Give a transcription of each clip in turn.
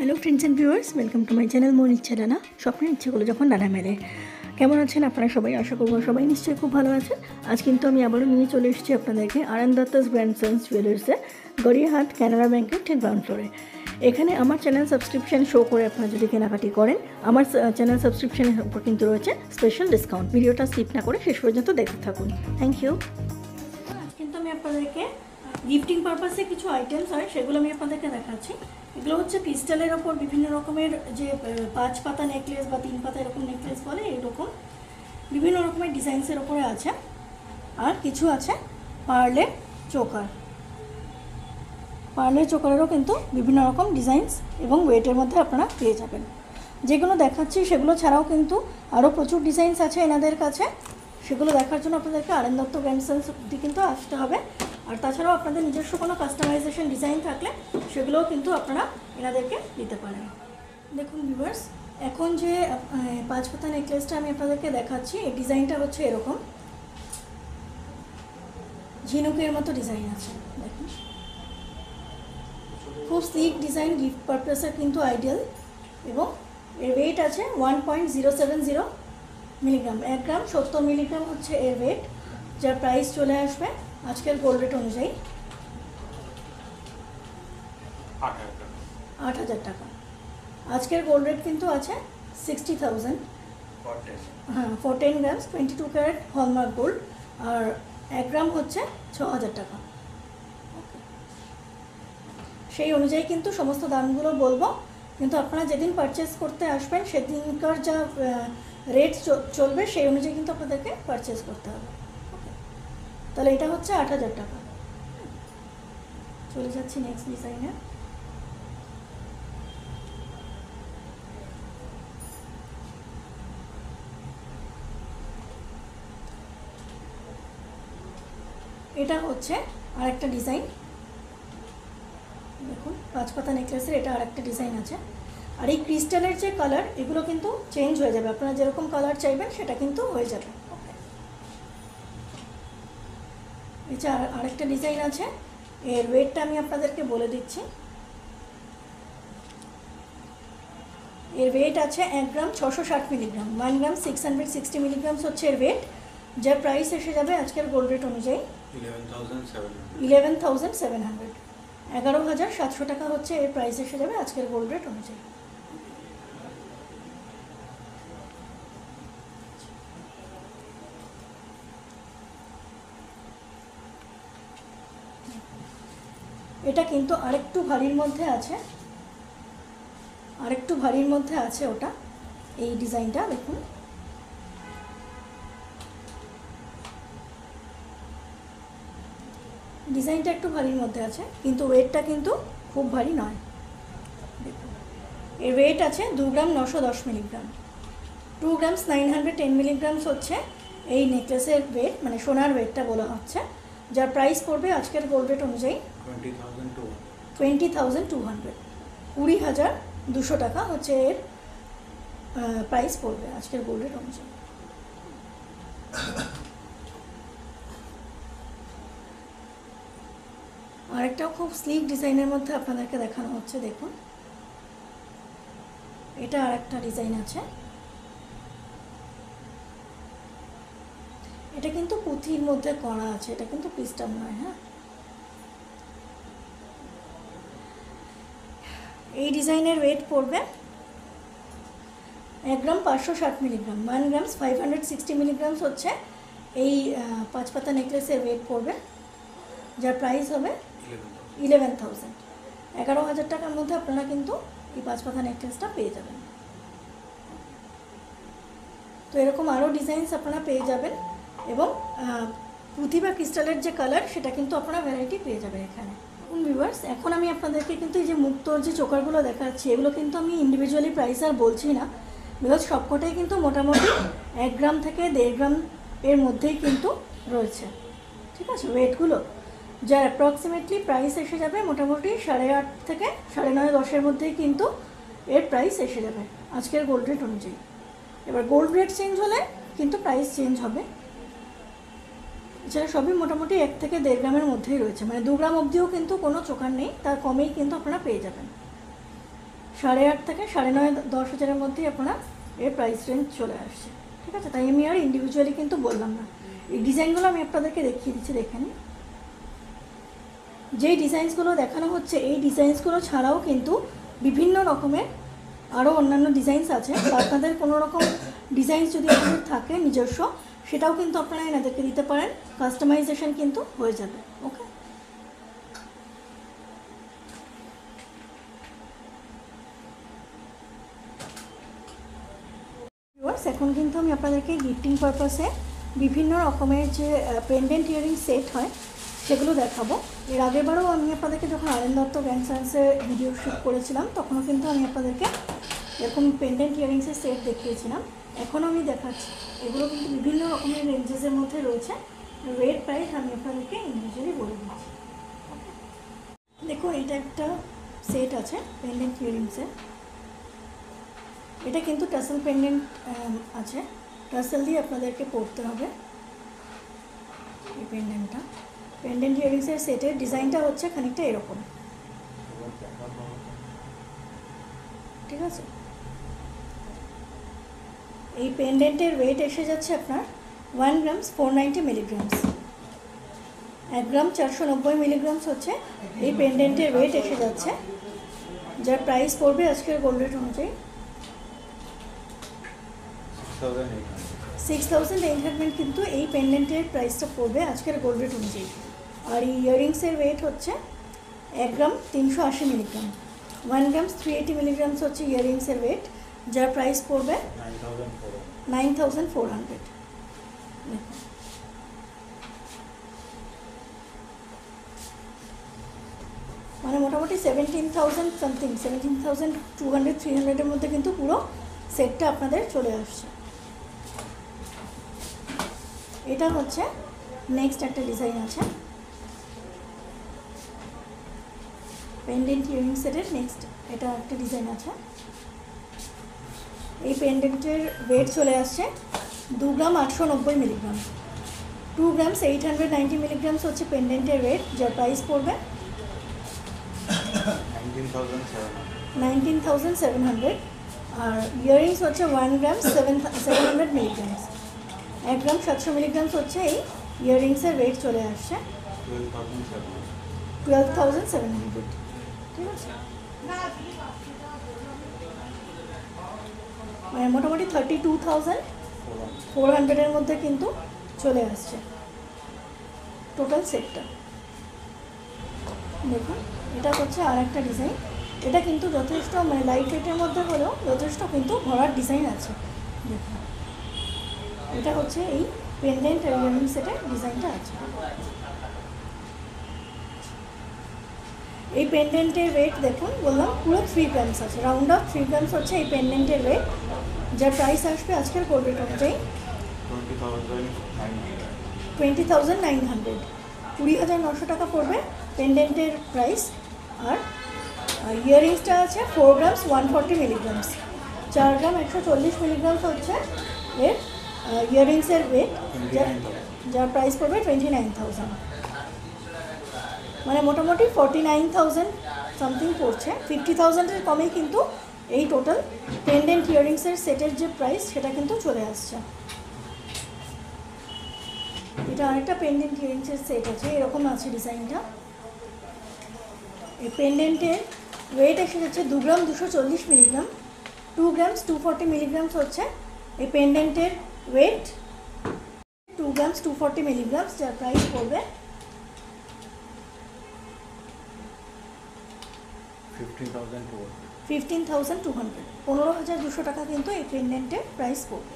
Hello friends and viewers, welcome to my channel মন ইচ্ছা ডানা। স্বপ্নের ইচ্ছেগুলো যখন ডানা মেলে। কেমন আছেন আপনারা সবাই? আশা করবো সবাই নিশ্চয়ই খুব ভালো আছেন। আজ কিন্তু আমি আবারও নিয়ে চলে এসেছি আপনাদেরকে আনন্দ দত্তাস গ্র্যান্ডসন্স জুয়েলার্সে, গড়িয়াহাট, কানাড়া ব্যাংকের ঠিক গ্রাউন্ড ফ্লোরে। এখানে আমার চ্যানেল সাবস্ক্রিপশন শো করে আপনারা যদি কেনাকাটি করেন, আমার চ্যানেল সাবস্ক্রিপশনের উপর কিন্তু রয়েছে স্পেশাল ডিসকাউন্ট। ভিডিওটা স্কিপ না করে শেষ পর্যন্ত দেখতে থাকুন। Thank you. কিন্তু আমি আপনাদেরকে গিফটিং পারপাসে কিছু আইটেমস হয় সেগুলো আমি আপনাদেরকে দেখাচ্ছি। এগুলো হচ্ছে ক্রিস্টালের ওপর বিভিন্ন রকমের যে 5 পাতা নেকলেস বা 3 পাতা এরকম নেকলেস বলে, এইরকম বিভিন্ন রকমের ডিজাইন্সের ওপরে আছে। আর কিছু আছে পার্লের চোকার। পার্লের চোকারেরও কিন্তু বিভিন্ন রকম ডিজাইনস এবং ওয়েটের মধ্যে আপনারা পেয়ে যাবেন। যেগুলো দেখাচ্ছি সেগুলো ছাড়াও কিন্তু আরও প্রচুর ডিজাইনস আছে এনাদের কাছে। সেগুলো দেখার জন্য আপনাদেরকে আনন্দ দত্ত গ্র্যান্ডসন্স অবধি কিন্তু আসতে হবে। আর তাছাড়াও আপনাদের নিজস্ব কোনো কাস্টমাইজেশন ডিজাইন থাকলে সেগুলোও কিন্তু আপনারা এনাদেরকে দিতে পারেন। দেখুন ভিউয়ার্স, এখন যে 5 পাতা নেকলেসটা আমি আপনাদেরকে দেখাচ্ছি, এই ডিজাইনটা হচ্ছে এরকম ঝিনুকের মতো ডিজাইন আছে। দেখুন, খুব স্লিক ডিজাইন, গিফট পারপাসে কিন্তু আইডিয়াল। এবং এর ওয়েট আছে 1.070 মিলিগ্রাম। 1 গ্রাম 70 মিলিগ্রাম হচ্ছে এর ওয়েট, যার প্রাইস চলে আসবে আজকের গোল্ড রেট অনুযায়ী 8,000 টাকা। আজকের গোল্ড রেট কিন্তু আছে 60,000। হ্যাঁ, for 10 grams 22 carat hallmark gold. আর 1 গ্রাম হচ্ছে 6,000 টাকা। সেই অনুযায়ী কিন্তু সমস্ত দামগুলো বলবো, কিন্তু আপনারা যেদিন পারচেস করতে আসবেন সেদিনকার যা রেট চলবে সেই অনুযায়ী কিন্তু আপনাদেরকে পারচেস করতে হবে। তাহলে এটা হচ্ছে 8,000 টাকা। চলে যাচ্ছি নেক্সট ডিজাইনে। এটা হচ্ছে আরেকটা ডিজাইন। দেখুন, 5 পাতা নেকলেসের এটা আরেকটা ডিজাইন আছে। আর এই ক্রিস্টালের যে কালার, এগুলো কিন্তু চেঞ্জ হয়ে যাবে। আপনারা যেরকম কালার চাইবেন সেটা কিন্তু হয়ে যাবে। এটা আরেকটা ডিজাইন আছে। এর ওয়েটটা আমি আপনাদেরকে বলে দিচ্ছি। এর ওয়েট আছে 1 গ্রাম 660 মিলিগ্রাম। 1 গ্রাম 660 মিলিগ্রামস হচ্ছে এর ওয়েট, যার প্রাইস এসে যাবে আজকের গোল্ড রেট অনুযায়ী 11,700। 11,700 টাকা হচ্ছে এর প্রাইস এসে যাবে আজকের গোল্ড রেট অনুযায়ী। এটা কিন্তু আরেকটু ভারীর মধ্যে আছে, আরেকটু ভারীর মধ্যে আছে ওটা। এই ডিজাইনটা দেখুন, ডিজাইনটা একটু ভারীর মধ্যে আছে, কিন্তু ওয়েটটা কিন্তু খুব ভারী নয়। দেখুন, এর ওয়েট আছে 2 গ্রাম 910 মিলিগ্রাম। 2 গ্রামস 910 মিলিগ্রামস হচ্ছে এই নেকলেসের ওয়েট, মানে সোনার ওয়েটটা বলা হচ্ছে, যার প্রাইস পড়বে আজকের গোল্ড রেট অনুযায়ী 20,200। 20,200 টাকা হচ্ছে এর প্রাইস পড়বে আজকের গোল্ড রেট অনুযায়ী। আরেকটাও খুব স্লিক ডিজাইনের মধ্যে আপনাদেরকে দেখানো হচ্ছে। দেখুন, এটা আরেকটা ডিজাইন আছে। এটা কিন্তু পুঁথির মধ্যে করা আছে, এটা কিন্তু ক্রিস্টাল নয়। হ্যাঁ, এই ডিজাইনের ওয়েট পড়বে 1 গ্রাম 560 মিলিগ্রাম। 1 গ্রামস 560 মিলিগ্রামস হচ্ছে এই 5 পাতা নেকলেসের ওয়েট পড়বে, যার প্রাইস হবে 11,000। 11,000 টাকার মধ্যে আপনারা কিন্তু এই 5 পাতা নেকলেসটা পেয়ে যাবেন। তো এরকম আরও ডিজাইনস আপনারা পেয়ে যাবেন, এবং পুঁথি বা ক্রিস্টালের যে কালার সেটা কিন্তু আপনারা ভ্যারাইটি পেয়ে যাবেন এখানে। ভিউয়ার্স, এখন আমি আপনাদেরকে কিন্তু এই যে মুক্তোর যে চোকারগুলো দেখাচ্ছি, এগুলো কিন্তু আমি ইন্ডিভিজুয়ালি প্রাইস আর বলছি না, বিকজ সবকটাই কিন্তু মোটামুটি 1 গ্রাম থেকে 1.5 গ্রাম এর মধ্যেই কিন্তু রয়েছে। ঠিক আছে, ওয়েটগুলো যার অ্যাপ্রক্সিমেটলি প্রাইস এসে যাবে মোটামুটি 8.5 থেকে 9.5 10-এর মধ্যেই কিন্তু এর প্রাইস এসে যাবে আজকের গোল্ড রেট অনুযায়ী। এবার গোল্ড রেট চেঞ্জ হলে কিন্তু প্রাইস চেঞ্জ হবে। এছাড়া সবই মোটামুটি 1 থেকে 1.5 গ্রামের মধ্যেই রয়েছে, মানে 2 গ্রাম অবধিও কিন্তু কোনো চোকার নেই, তার কমেই কিন্তু আপনারা পেয়ে যাবেন। 8.5 থেকে 9.5-10 হাজারের মধ্যেই আপনারা এর প্রাইস রেঞ্জ চলে আসছে। ঠিক আছে, তাই আমি আর ইন্ডিভিজুয়ালি কিন্তু বললাম না। এই ডিজাইনগুলো আমি আপনাদেরকে দেখিয়ে দিচ্ছি, দেখেন। যেই ডিজাইনসগুলো দেখানো হচ্ছে এই ডিজাইনসগুলো ছাড়াও কিন্তু বিভিন্ন রকমের আরও অন্যান্য ডিজাইনস আছে। আপনাদের কোনো রকম ডিজাইনস যদি আপনাদের থাকে নিজস্ব, সেটাও কিন্তু আপনারা এনাদেরকে দিতে পারেন, কাস্টমাইজেশন কিন্তু হয়ে যাবে। ওকে, এখন কিন্তু আমি আপনাদেরকে গিফটিং পারপাসে বিভিন্ন রকমের যে পেন্ডেন্ট ইয়ারিং সেট হয় সেগুলো দেখাবো। এর আগেরবারও আমি আপনাদেরকে যখন আরেন দত্ত গ্র্যান্ডসন্সের ভিডিও শ্যুট করেছিলাম তখনও কিন্তু আমি আপনাদেরকে এরকম পেন্ডেন্ট ইয়ারিংসের সেট দেখিয়েছিলাম। এখনও আমি দেখাচ্ছি। এগুলো কিন্তু বিভিন্ন রকমের রেঞ্জেসের মধ্যে রয়েছে। রেট প্রাইস আমি আপনাদেরকে ইন্ডিভিজুয়ালি বলে দিচ্ছি। দেখুন, এটা একটা সেট আছে পেন্ডেন্ট ইয়ারিংসের। এটা কিন্তু টাসেল পেন্ডেন্ট আছে, টাসেল দিয়ে আপনাদেরকে পরতে হবে। এই পেন্ডেন্ট ইয়ারিংসের সেটের ডিজাইনটা হচ্ছে খানিকটা এরকম। ঠিক আছে, এই পেন্ডেন্টের ওয়েট এসে যাচ্ছে আপনার 1 গ্রামস 490 মিলিগ্রামস। 1 গ্রাম 490 মিলিগ্রামস হচ্ছে এই পেন্ডেন্টের ওয়েট এসে যাচ্ছে, যার প্রাইস পড়বে আজকের গোল্ড রেট অনুযায়ী 6,800 কিন্তু এই পেন্ডেন্টের প্রাইসটা পড়বে আজকের গোল্ড রেট অনুযায়ী। আর এই ইয়ারিংসের ওয়েট হচ্ছে 1 গ্রাম 380 মিলিগ্রাম। 1 গ্রামস 380 মিলিগ্রামস হচ্ছে ইয়ারিংসের ওয়েট, যার প্রাইস পড়বে 9,400। মানে মোটামুটি 17,000 সামথিং, 17,200-300-এর মধ্যে কিন্তু পুরো সেটটা আপনাদের চলে আসছে। এটা হচ্ছে নেক্সট একটা ডিজাইন আছে পেন্ডেন্ট ইয়ারিং সেটের। নেক্সট এটা একটা ডিজাইন আছে। এই পেন্ডেন্টের ওয়েট চলে আসছে 2 গ্রাম 890 মিলিগ্রাম। 2 গ্রামস 890 মিলিগ্রামস হচ্ছে পেন্ডেন্টের ওয়েট, যার প্রাইস পড়বে 19,700। আর ইয়ারিংস হচ্ছে 1 গ্রাম 700 মিলিগ্রামস। 1 গ্রাম 700 মিলিগ্রামস হচ্ছে এই ইয়ারিংসের ওয়েট চলে আসছে 12,700। ঠিক আছে, মানে মোটামুটি 32,400-এর মধ্যে কিন্তু চলে আসছে টোটাল সেটটা। দেখুন, এটা হচ্ছে আর একটা ডিজাইন। এটা কিন্তু যথেষ্ট মানে লাইট ওয়েটের মধ্যে হলেও যথেষ্ট কিন্তু ভরার ডিজাইন আছে। দেখুন, এটা হচ্ছে এই পেন্ডেন্ট ইয়ারিং সেটের ডিজাইনটা আছে। এই পেন্ডেন্টের ওয়েট দেখুন, বললাম পুরো 3 গ্রামস আছে, রাউন্ড অফ 3 গ্রামস হচ্ছে এই পেন্ডেন্টের ওয়েট, যার প্রাইস আসবে আজকের গোল্ড রেট অনুযায়ী 20,900। 20,900 টাকা পড়বে পেন্ডেন্টের প্রাইস। আর ইয়ারিংসটা আছে 4 গ্রামস 140 মিলিগ্রামস। 4 গ্রাম 140 মিলিগ্রামস হচ্ছে এর ইয়ারিংসের ওয়েট, যার প্রাইস পড়বে 29,000। মানে মোটামুটি 49,000 সামথিং পড়ছে। 50,000-এর কমেই কিন্তু এই টোটাল পেন্ডেন্ট ইয়ারিংসের সেটের যে প্রাইস সেটা কিন্তু চলে আসছে। এটা আরেকটা পেন্ডেন্ট ইয়ারিংসের সেট আছে, এরকম আছে ডিজাইনটা। এই পেন্ডেন্টের ওয়েট এসে যাচ্ছে 2 গ্রাম 240 মিলিগ্রাম। 2 গ্রামস 240 মিলিগ্রামস হচ্ছে এই পেন্ডেন্টের ওয়েট। 2 গ্রামস 240 মিলিগ্রামস, যার প্রাইস পড়বে 15,200। 15,200 টাকা কিন্তু এই পেন্ডেন্টের প্রাইস পড়বে।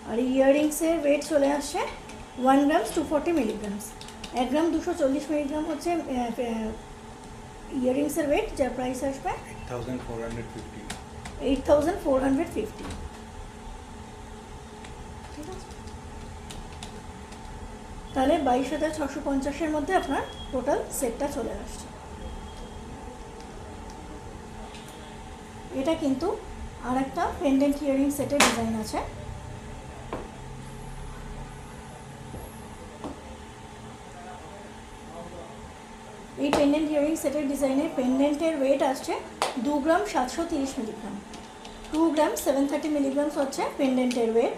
আর ইয়ারিংসের ওয়েট চলে আসছে 1 গ্রামস 240 মিলিগ্রামস। 1 গ্রাম 240 মিলিগ্রাম হচ্ছে ইয়ারিংসের ওয়েট, যার প্রাইস আসবে 8,450। ঠিক আছে, তাহলে 22,650-এর মধ্যে আপনার টোটাল সেটটা চলে আসছে। এটা কিন্তু আর একটা পেন্ডেন্ট ইয়ারিং সেটের ডিজাইন আছে। এই পেন্ডেন্ট ইয়ারিং সেটের ডিজাইনের পেন্ডেন্টের ওয়েট আসছে 2 গ্রাম 730 মিলিগ্রাম, 2 গ্রাম 730 মিলিগ্রামস হচ্ছে পেন্ডেন্টের ওয়েট,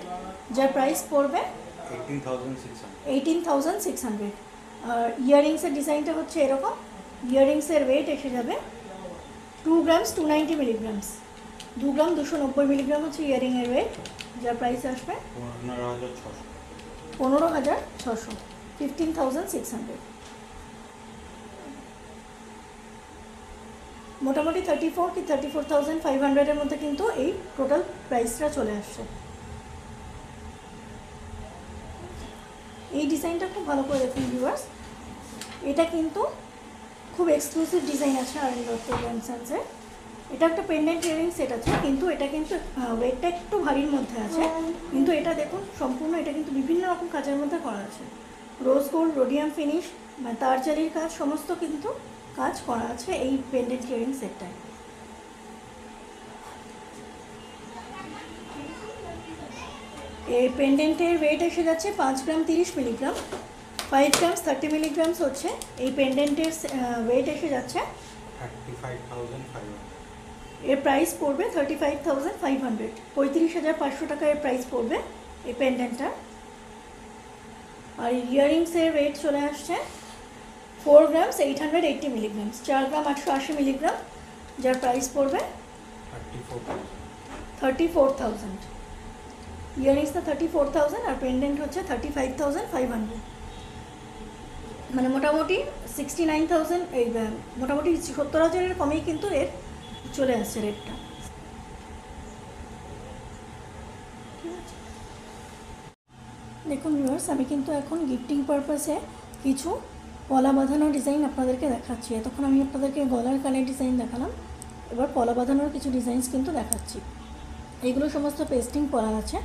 যার প্রাইস পড়বে 18,600। আর ইয়াররিংসের ডিজাইনটা হচ্ছে এরকম, ইয়াররিংসের ওয়েট এসে যাবে 2 গ্রামস 290 মিলিগ্রামস, 2 গ্রাম 290 মিলিগ্রাম হচ্ছে ইয়াররিংয়ের ওয়েট, যার প্রাইস আসবে 15,600, 15,600। মোটামুটি 34 কি 34,500-এর মধ্যে কিন্তু এই টোটাল প্রাইসটা চলে আসছে। এই ডিজাইনটা খুব ভালো করে দেখুন ভিউয়ার্স, এটা কিন্তু খুব এক্সক্লুসিভ ডিজাইন আছে আর দত্ত ব্র্যান্ডসের। এটা একটা পেন্ডেন্ট ইয়ারিং সেট আছে, কিন্তু এটা কিন্তু ওয়েটটা একটু ভারীর মধ্যে আছে, কিন্তু এটা দেখুন সম্পূর্ণ এটা কিন্তু বিভিন্ন রকম কাজের মধ্যে করা আছে, রোজ গোল্ড, রোডিয়াম ফিনিশ, তারজালির কাজ, সমস্ত কিন্তু কাজ করা আছে এই পেন্ডেন্ট ইয়ারিং সেটটায়। এই পেন্ডেন্টের ওয়েট এসে যাচ্ছে 5 গ্রাম 30 মিলিগ্রাম, 5 গ্রামস 30 মিলিগ্রামস হচ্ছে এই পেন্ডেন্টের ওয়েট এসে যাচ্ছে 35,500। এর প্রাইস পড়বে 35,500, 35,500 টাকা এর প্রাইস পড়বে এই পেন্ডেন্টটা। আর ইয়াররিংসের ওয়েট চলে আসছে 4 গ্রামস 880 মিলিগ্রামস, 4 গ্রাম 880 মিলিগ্রাম, যার প্রাইস পড়বে 34,000। ইয়াররিংসটা 34,000 আর পেন্ডেন্ট হচ্ছে 35,500, মানে মোটামুটি 69,000, এই মোটামুটি 70,000-এর কমেই কিন্তু এর চলে আসছে রেটটা। দেখুন ভিউয়ার্স, আমি কিন্তু এখন গিফটিং পারপাসে কিছু পলা বাঁধানো ডিজাইন আপনাদেরকে দেখাচ্ছি। এতক্ষণ আমি আপনাদেরকে গলার কানের ডিজাইন দেখালাম, এবার পলা বাঁধানোর কিছু ডিজাইনস কিন্তু দেখাচ্ছি। এইগুলো সমস্ত পেস্টিং পলা আছে,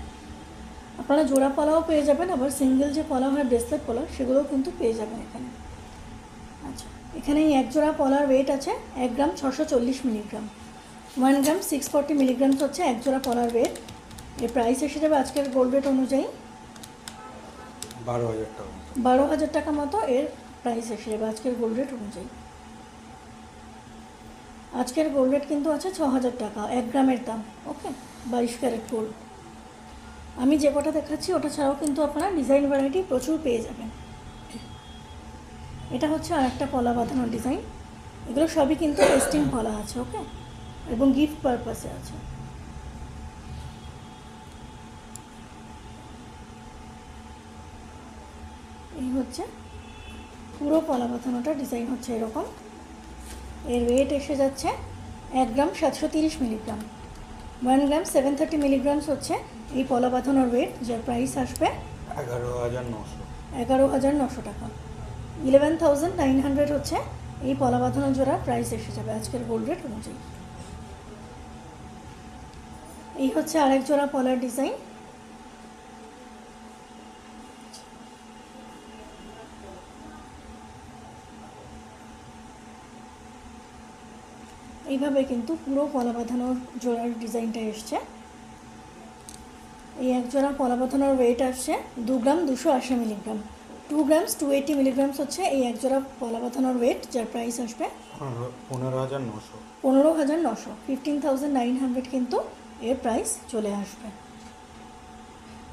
আপনারা জোড়া পলাও পেয়ে যাবেন, আবার সিঙ্গেল যে পলা হয় ব্রেসলেট পলা সেগুলোও কিন্তু পেয়ে যাবেন এখানে। আচ্ছা, এখানে এই এক জোড়া পলার ওয়েট আছে 1 গ্রাম 640 মিলিগ্রাম, 1 গ্রাম 640 মিলিগ্রামস হচ্ছে এক জোড়া পলার ওয়েট। এর প্রাইস এসে যাবে আজকের গোল্ড রেট অনুযায়ী 12,000 টাকা, 12,000 টাকা মতো এর প্রাইস এসে যাবে আজকের গোল্ড রেট অনুযায়ী। আজকের গোল্ড রেট কিন্তু আছে 6,000 টাকা 1 গ্রামের দাম। ওকে, 22 ক্যারেট গোল্ড। আমি যে কটা দেখাচ্ছি ওটা ছাড়াও কিন্তু আপনারা ডিজাইন ভ্যারাইটি প্রচুর পেয়ে যাবেন। এটা হচ্ছে আর একটা পলা বাঁধানোর ডিজাইন, এগুলো সবই কিন্তু পেস্টিং পলা আছে। ওকে, এবং গিফট পারপাসে আছে। এই হচ্ছে পুরো পলা বাঁধানোটা ডিজাইন হচ্ছে এরকম। এর ওয়েট এসে যাচ্ছে 1 গ্রাম 730 মিলিগ্রাম, 1 গ্রাম 730 মিলিগ্রামস হচ্ছে এই পলা বাঁধানোর ওয়েট, যার প্রাইস আসবে 11,900 টাকা, 11,900 হচ্ছে এই পলা বাঁধানো জোড়া প্রাইস এসে যাবে আজকের গোল্ড রেট অনুযায়ী। এই হচ্ছে আরেক জোড়া পলার ডিজাইন। এইভাবে কিন্তু পুরো পলা বাঁধানোর জোড়ার ডিজাইনটা এসছে। এই এক জোড়া পলা বাঁধানোর ওয়েট আসছে 2 গ্রাম 280 মিলিগ্রাম, 2 গ্রামস 280 মিলিগ্রামস হচ্ছে এই এক জোড়া পলা বাঁধানোর ওয়েট, যার প্রাইস আসবে 15,900, 15,900, 15,900 কিন্তু এর প্রাইস চলে আসবে।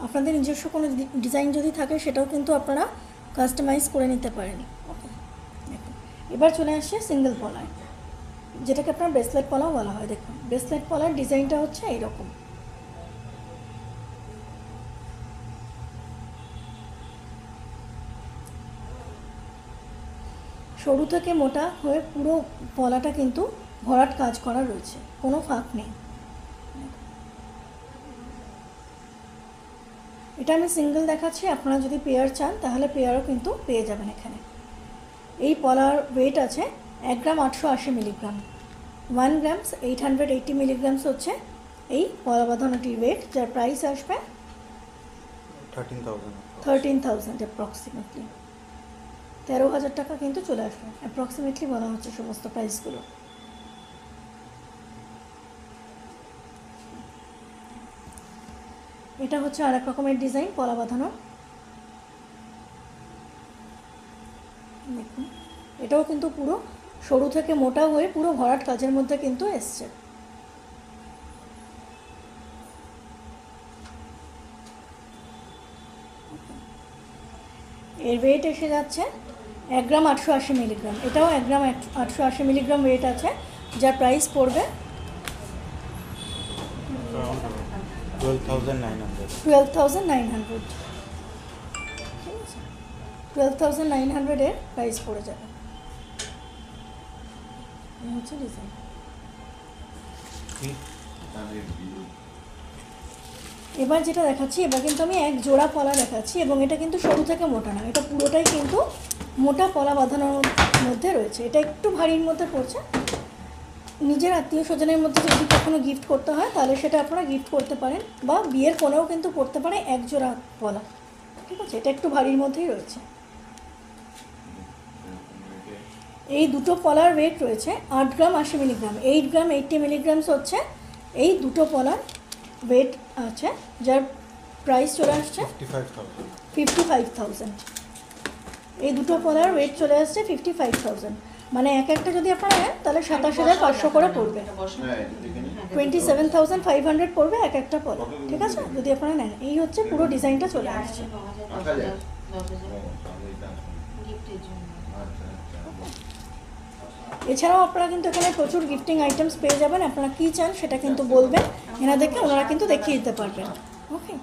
আপনাদের নিজস্ব কোনো ডিজাইন যদি থাকে সেটাও কিন্তু আপনারা কাস্টমাইজ করে নিতে পারেন। ওকে, দেখুন এবার চলে আসছে সিঙ্গেল পলায়, যেটাকে আপনার ব্রেসলেট পলাও বলা হয়। দেখুন ব্রেসলেট পলার ডিজাইনটা হচ্ছে এইরকম। সরু থেকে মোটা হয়ে পুরো পলাটা কিন্তু ভরাট কাজ করা রয়েছে, কোনো ফাঁক নেই। এটা আমি সিঙ্গেল দেখাচ্ছি, আপনারা যদি পেয়ার চান তাহলে পেয়ারও কিন্তু পেয়ে যাবেন এখানে। এই পলার ওয়েট আছে 1 গ্রাম 880 মিলিগ্রাম, 1 গ্রামস 880 মিলিগ্রামস হচ্ছে এই পলা বাঁধানোটির ওয়েট, যার প্রাইস আসবে 13,000 অ্যাপ্রক্সিমেটলি, 13,000 টাকা কিন্তু চলে আসবে অ্যাপ্রক্সিমেটলি বলা হচ্ছে সমস্ত প্রাইসগুলো। এটা হচ্ছে আর এক রকমের ডিজাইন পলা বাঁধানো। দেখুন এটাও কিন্তু পুরো সরু থেকে মোটা হয়ে পুরো ভরাট কাজের মধ্যে কিন্তু এসছে। এর ওয়েট এসে যাচ্ছে 1 গ্রাম 880 মিলিগ্রাম। এটাও 1 গ্রাম 880 মিলিগ্রাম ওয়েট আছে, যার প্রাইস পড়বে 12,900 12,900। ঠিক আছে, 12,900 এর প্রাইস পড়ে যাবে। এই হচ্ছে ডিজাইন। এবার যেটা দেখাচ্ছি, এবার কিন্তু আমি এক জোড়া পলা দেখাচ্ছি, এবং এটা কিন্তু সরু থেকে মোটা না, এটা পুরোটাই কিন্তু মোটা পলা বাঁধানোর মধ্যে রয়েছে। এটা একটু ভারীর মধ্যে পড়ছে। নিজের আত্মীয় স্বজনের মধ্যে যদি কখনো গিফট করতে হয় তাহলে সেটা আপনারা গিফট করতে পারেন, বা বিয়ের কোণেও কিন্তু পড়তে পারে এক জোড়া পলা। ঠিক আছে, এটা একটু ভারীর মধ্যেই রয়েছে। এই দুটো পলার ওয়েট রয়েছে 8 গ্রাম 80 মিলিগ্রাম। 8 গ্রাম 80 মিলিগ্রামস হচ্ছে এই দুটো পলার ওয়েট আছে, যার প্রাইস চলে আসছে 55,000। এই দুটো পলার ওয়েট চলে আসছে 55,000, মানে এক একটা যদি আপনারা নেন তাহলে 27,500 করে পড়বে। 27,500 পড়বে এক একটা পলা। ঠিক আছে, যদি আপনারা নেন। এই হচ্ছে পুরো ডিজাইনটা চলে আসছে। এছাড়াও আপনারা কিন্তু এখানে প্রচুর গিফটিং আইটেমস পেয়ে যাবেন। আপনারা কী চান সেটা কিন্তু বলবেন, এনাদেরকে ওনারা কিন্তু দেখিয়ে দিতে পারবেন। ওকে।